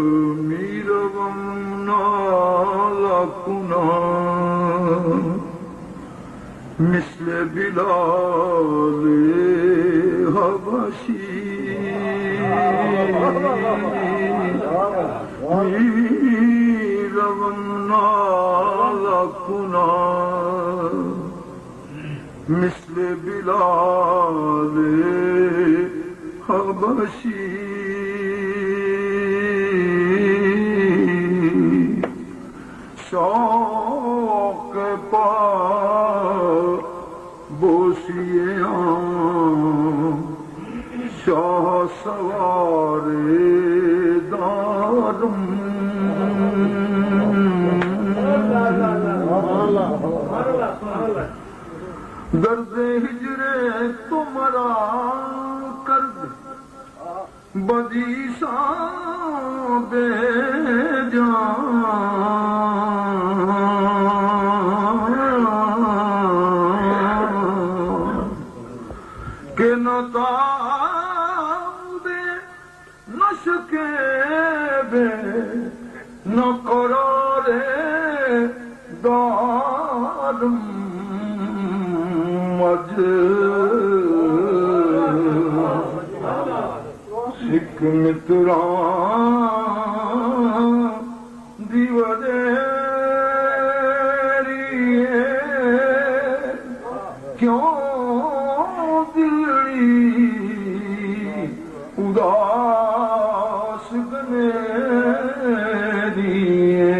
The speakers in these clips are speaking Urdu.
میرغم نالا کنا مثل بلال حبشی میرغم نالا کنا مثل بلال حبشی شوق پا بوسیاں شاہ سوار دارم درد ہجر تمہارا کرد بدیساں بے جان کہ نہ تاب نہ شکیب نہ قرار دارم سکھ متران دیوریے کیوں دلی اداس گنے دیے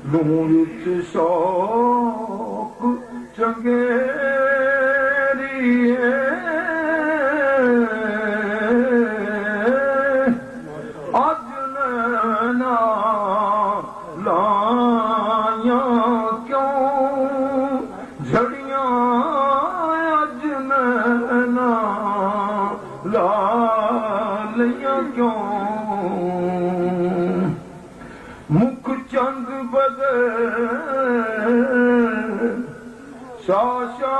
لوچ شوق چنگیریے اج نینا لائیاں کیوں جھڑیاں اج نینا لالیاں کیوں مکھ چند بدر شاشا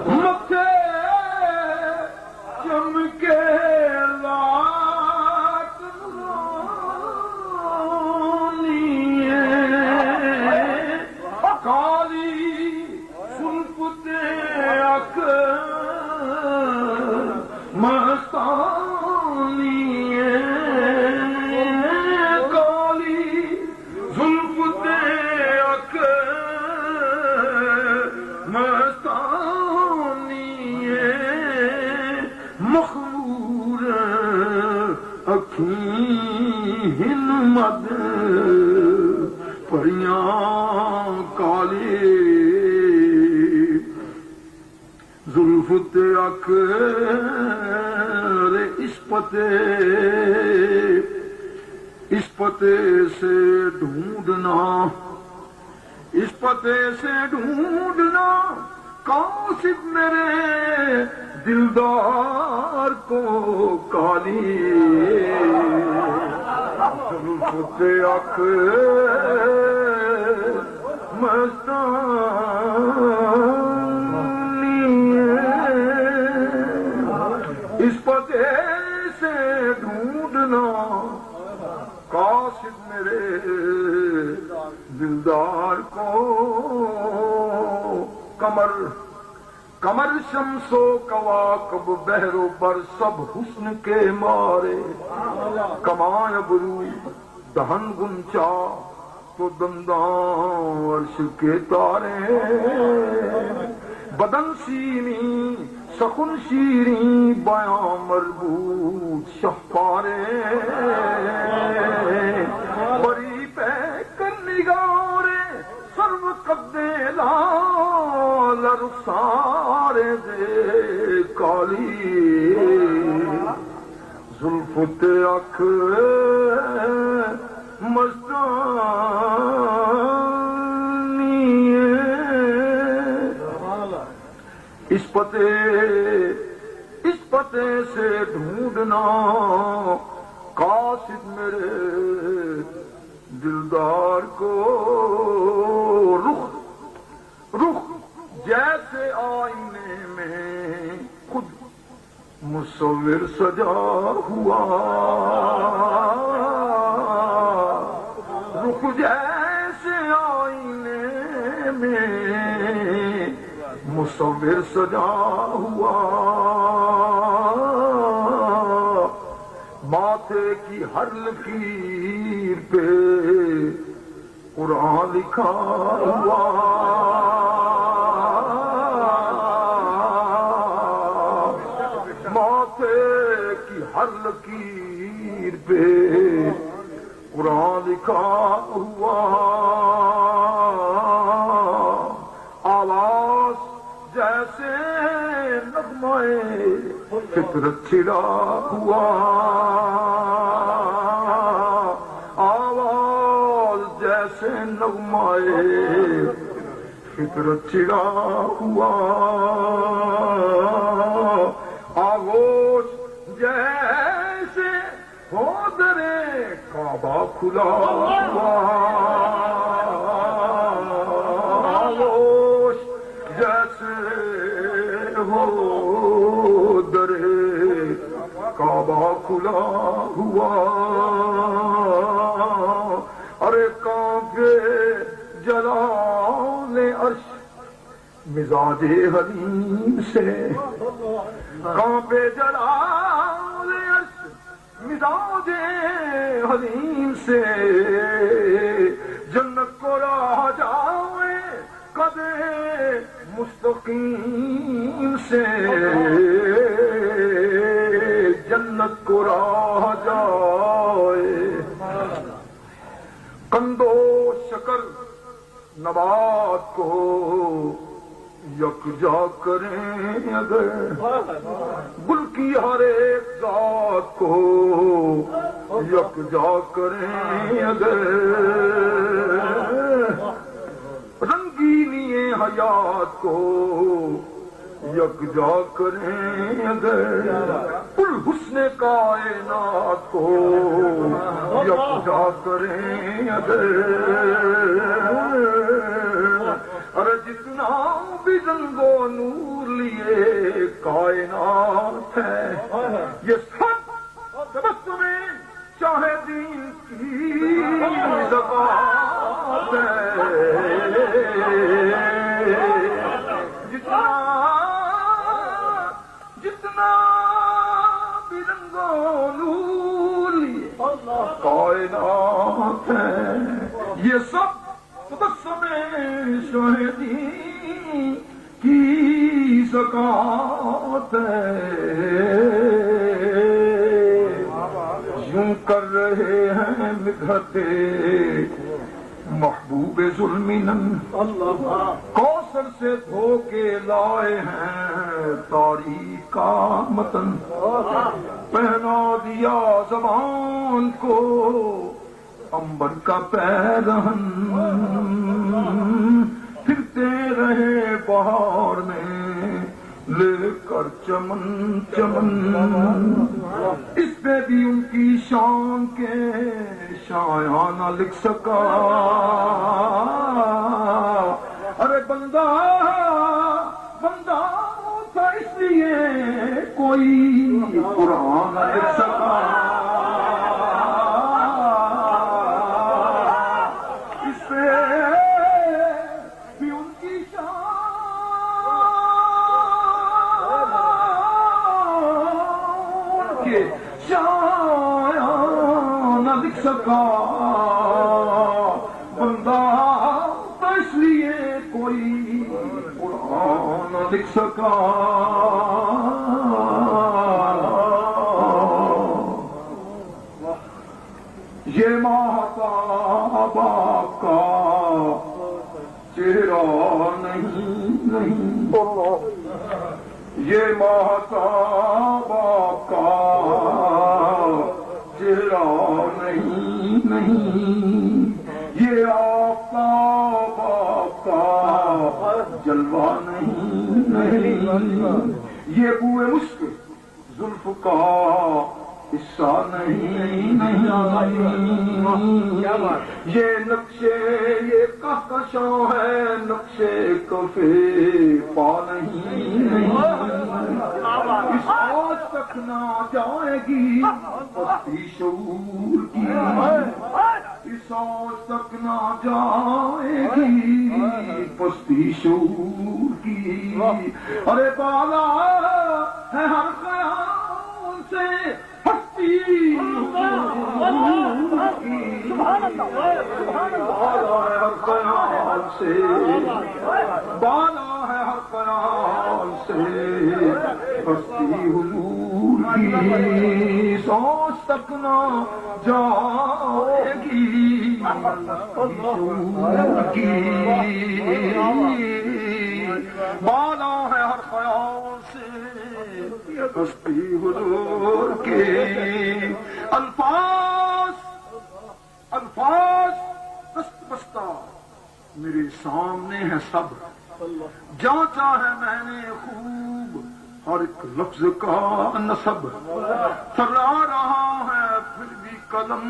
مکھے چمکے لات کالی سلپتے اک مستانی کالی سلپتے اک مستانی مخمور اکھیں مد پریاں کالی زلفت اک اس پتے سے ڈھونڈنا قاصد میرے دلدار کو کالی زلفت اک مستانی اس پتے سے ڈھونڈنا قاصد میرے دلدار کو کمر شمس و کواکب بحر و بر سب حسن کے مارے کمائے ابرو دہن گنچا تو دنداں عرش کے تارے بدن سینی سخن شیریں بیاں مربوط شہپارے بری پہ کر نگارے سرو قدے لال رخسارے دے کالی زلفت اکھ مستانی اس پتے سے ڈھونڈنا قاصد میرے دلدار کو رخ جیسے آئینے میں خود مصور سجا ہوا، رخ جیسے آئینے میں مصور سجا ہوا، ماتھے کی ہر لکیر پہ قرآن لکھا ہوا، ماتھے کی ہر لکیر پہ قرآن لکھا ہوا، آواز جیسے نغمہ فطرت چھڑا ہوا، آواز جیسے نغمہ فطرت چھڑا ہوا، آغوش جیسے ہو درے کعبہ کھلا ہوا، آغوش جیسے ہو درے کعبہ کھلا ہوا، ارے کانپے جلال عرش مزاج حلیم سے، کانپے جلال عرش مزاج حلیم سے، جنت کو راہ جائے قدر مستقیم سے، جنت کو راہ جائے، قندو شکر نبات کو یکجا کریں اگر، گل کی ہر ایک ذات کو یکجا کریں اگر، رنگینی حیات کو یکجا کریں اگر، الحسن کائنات کو یکجا کریں اگر، ارے جتنا بھی رنگ و نور لیے کائنات ہے، یہ سب تبسم شاہ دین کی زکات ہے، جتنا بھی رنگ و نور لیے کائنات ہے، یہ سب تبسم شاہدین کی زکات ہے، یوں کر رہے ہیں مدحت محبوب ظلمنن، کوثر سے دھو کے لائے ہیں تاریخ کا متن، پہنا دیا زبان کو عنبر کا پیرہن، پھرتے رہے بہار میں لے کر چمن چمن، اس پہ بھی ان کی شان کے شایعہ نہ لکھ سکا، ارے بندہ تھا اس لیے کوئی قرآن نہ لکھ سکا، اس پہ بھی ان کی شان کے شایعہ نہ لکھ سکا، بندہ تو اس لیے کوئی قرآن نہ لکھ سکا، یہ ماہتاب آپ کا چہرہ نہیں، یہ ماہتاب آپ کا چہرہ نہیں، یہ آفتاب آپ کا جلوہ نہیں، یہ بوئے مشک زلف کا حصہ نہیں یہ نقشے یہ کہکشاں ہے نقشے کفے پا نہیں اس آج تک نہ جائے گی پستی شعور کی اس آج تک نہ جائے گی پستی شعور کی ارے بالا ہے ہر خیال سے ہستی بالا ہے ہر خیال سے بالا ہے ہر خیال سے ہستی حضور کی سوچ تک نہ جائے گی شعور کی بالا ہے ہر خیال سے ہستی حضور کے الفاظ دست بستہ میرے سامنے ہے سب جانچا ہے میں نے خوب ہر ایک لفظ کا نسب تھرا رہا ہے پھر بھی قلم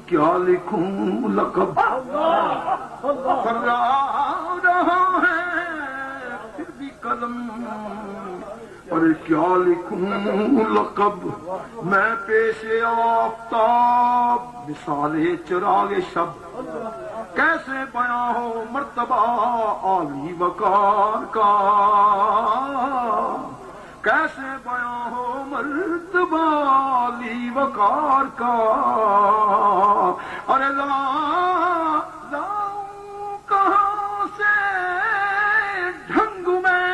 کیا لکھوں لقب تھرا رہا ہے پھر بھی قلم ارے کیا لکھوں لقب میں پیش آفتاب مثال چراغ شب کیسے بیاں ہو مرتبہ عالی وقار کا کیسے بیاں ہو مرتبہ عالی وقار کا ارے لاؤں کہاں سے ڈھنگ میں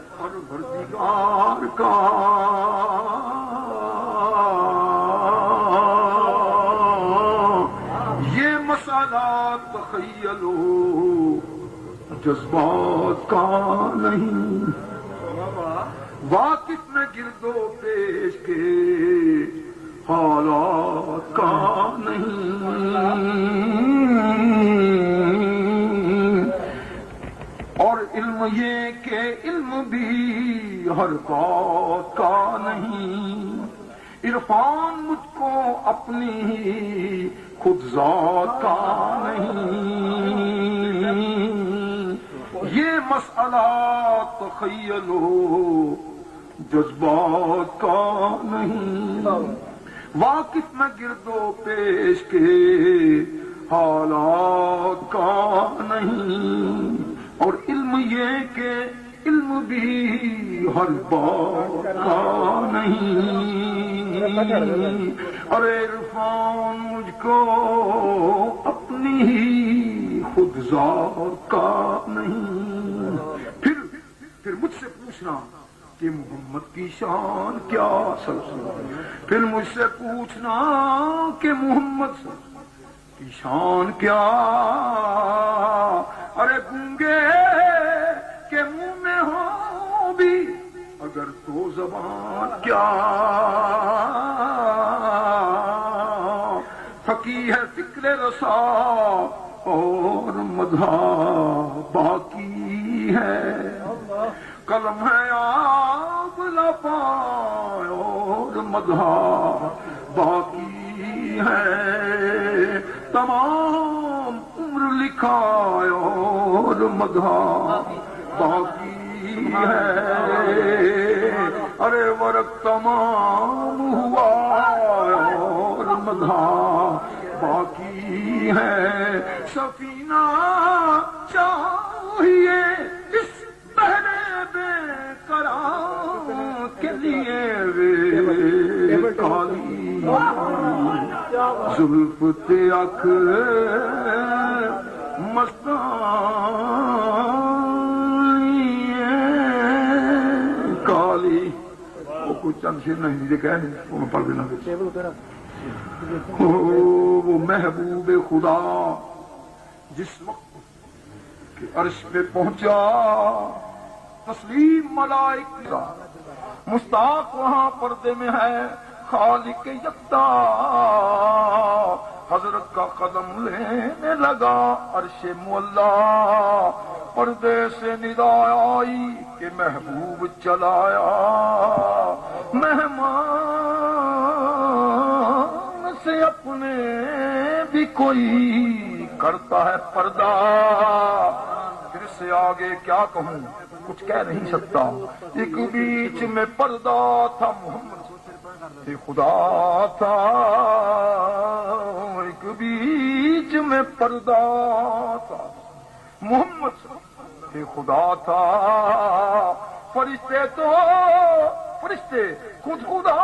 پروردگار کا یہ مسئلہ تخیلو جذبات کا نہیں واقف میں گرد و پیش کے حالات کا نہیں اور علم یہ کہ علم بھی ہر بات کا نہیں عرفان مجھ کو اپنی خود ذات کا نہیں یہ مسئلہ تخیلو جذبات کا نہیں واقف میں گرد و پیش کے حالات کا نہیں اور علم یہ کہ علم بھی ہر بات کا نہیں ارے عرفان مجھ کو اپنی ہی خود ذات کا نہیں پھر مجھ سے پوچھنا کہ محمد کی شان کیا پھر مجھ سے پوچھنا کہ محمد کی شان کیا ارے گونگے کہ منہ میں ہو بھی اگر تو زبان کیا تھکی ہے فکر رسا اور مدھا باقی ہے قلم ہے آپ لپائے اور مدھا باقی ہے تمام عمر لکھائے اور مدھا باقی ہے ارے ورق تمام ہوا اور مدھا باقی ہے سفینہ چاہیے اس بہرے بے قرار کے لیے وے کالی زلف تیاک مستانی کالی وہ کچھ چند شیر نہیں دیکھا ہے وہ میں پڑھ دینا وہ محبوب خدا جس وقت کہ عرش پہ پہنچا تسلیم ملائک کا مستاق وہاں پردے میں ہے خالق یکتا حضرت کا قدم لینے لگا عرش مولا پردے سے ندا آئی کہ محبوب چلایا مہمان سے اپنے بھی کوئی کرتا ہے پردہ پھر سے آگے کیا کہوں کچھ کہہ نہیں سکتا ایک بیچ میں پردہ تھا محمد سے خدا تھا ایک بیچ میں پردہ تھا محمد سے خدا تھا فرشتے خود خدا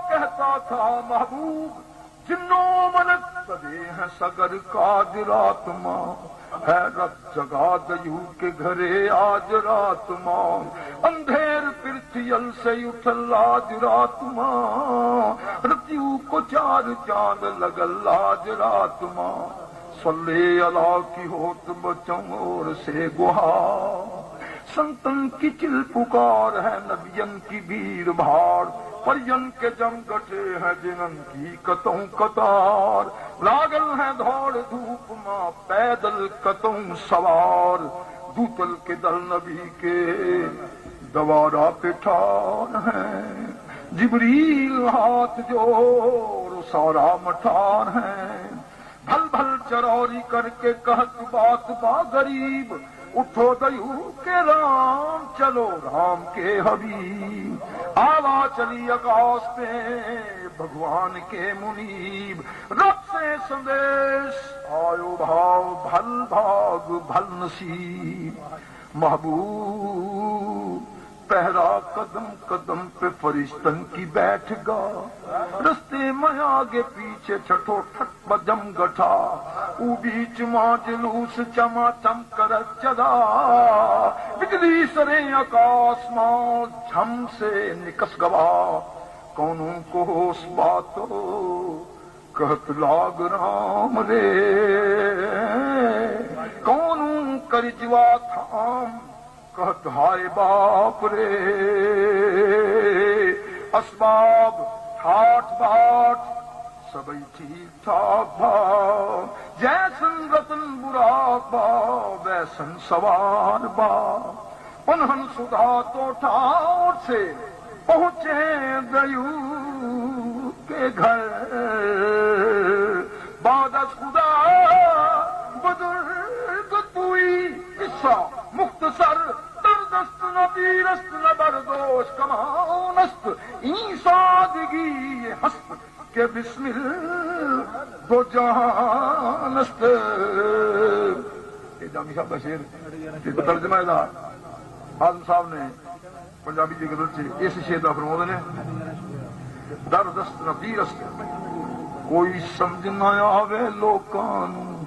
کہتا تھا محبوب جنوں منت سدے ہیں سگر قادرات ماں حیرت جگا دیو کے گھرے آج رات ماں اندھیر پرتھیل سے اٹھل آج رات ماں رتیو کو چار چاند لگل آج رات ماں صلی اللہ کی ہوت بچوں اور سے گہار سنتن کی چل پکار ہے نبین کی بھیڑ بھاڑ پرین کے جم گٹے ہیں جنن کی کتوں قطار لاگل ہیں دوڑ دھوپ ماں پیدل کتوں سوار دوتل کے دل نبی کے دوارا پٹھان ہیں جبریل ہاتھ جوڑ سارا مٹھار ہیں بھل بھل چروری کر کے کہت بات با غریب اٹھو دیو کے رام چلو رام کے حبیب آوا چلی آکاش پہ بھگوان کے منیب رب سے سندیش آیو بھاؤ بھل بھاگ بھل نصیب محبوب پہرا قدم قدم پہ فرشتن کی بیٹھ گا رستے میں آگے پیچھے چھٹو ٹھٹ بجم گٹھا او بیچ ماں جلوس چما چم کر چلا بجلی سرے آکاش ماں جھم سے نکس گوا کونوں کو ہوس باتو کہت لاگ رام رے کونوں کرجوا تھام کہت ہائے باپ رے اسباب ٹھاٹ باٹ سبھی ٹھیک ٹھاک بھا جیسن رتن براق با ویسن سوار با انہن سدھا تو ٹھاٹ سے پہنچے دیو کے گھر بعد از خدا بزرگ توئی قصہ مختصر دردست نہ پیرست نہ بردوش کمانست این سادگی ہست کہ بسم دو جہانست جامی صاحب کا شیر ترجمہ ہے آزم صاحب نے پنجابی کی غزل سے اس شیر کا فرمود نے دردست نہ پیرست کوئی سمجھ نہ آوے لوکانو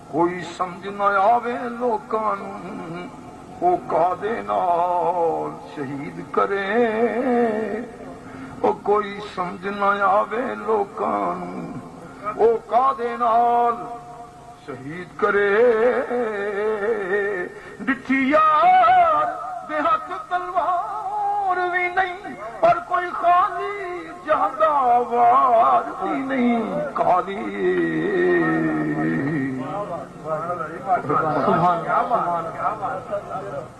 کوئی سمجھ نہ آوے لوکانو او قادے نال شہید کرے او کوئی سمجھ نہ آوے لوکانو او قادے نال شہید کرے ڈٹھی یار بے ہاتھ تلوار بھی نہیں پر کوئی خالی جہاں وار بھی نہیں خالی سبحان اللہ